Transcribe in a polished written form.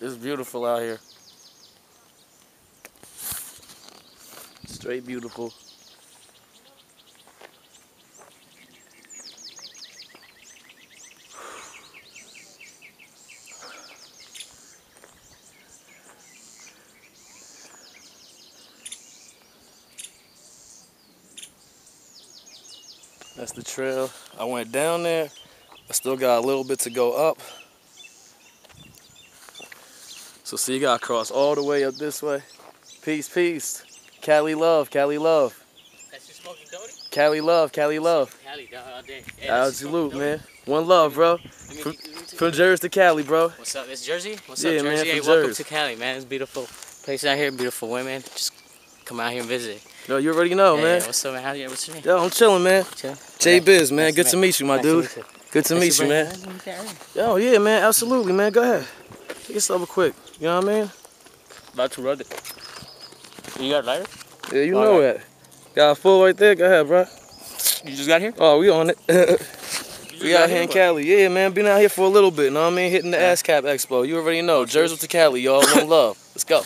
It's beautiful out here. Straight beautiful. That's the trail. I went down there. I still got a little bit to go up. So see, you gotta cross all the way up this way. Peace, peace. Cali love, Cali love. That's your smoking Cody? Cali love, Cali love. Cali, dog, all day. Hey, Absolute, man. One love, bro. From Jersey to Cali, bro. What's up? It's Jersey? What's Yeah, up, Jersey? man, Hey, from welcome Jersey. to Cali, man. It's a beautiful place out here, beautiful women. Just come out here and visit. Yo, you already know, Hey, man. what's up, man? How you? What's your name? Yo, I'm chilling, man. Chill. J Biz, man. Nice Good to meet you, my Nice dude. to meet you. Good to meet you, man. Yo, yeah, man. Absolutely, man. Go ahead. Take yourself a quick. You know what I mean? About to run it. You got a lighter? Yeah, you know that. Got a full right there. Go ahead, bro. You just got here? Oh, we on it. We out here in Cali. Yeah, man. Been out here for a little bit. Know what I mean? Hitting the ASCAP Expo. You already know. Jersey to Cali, y'all. One love. Let's go.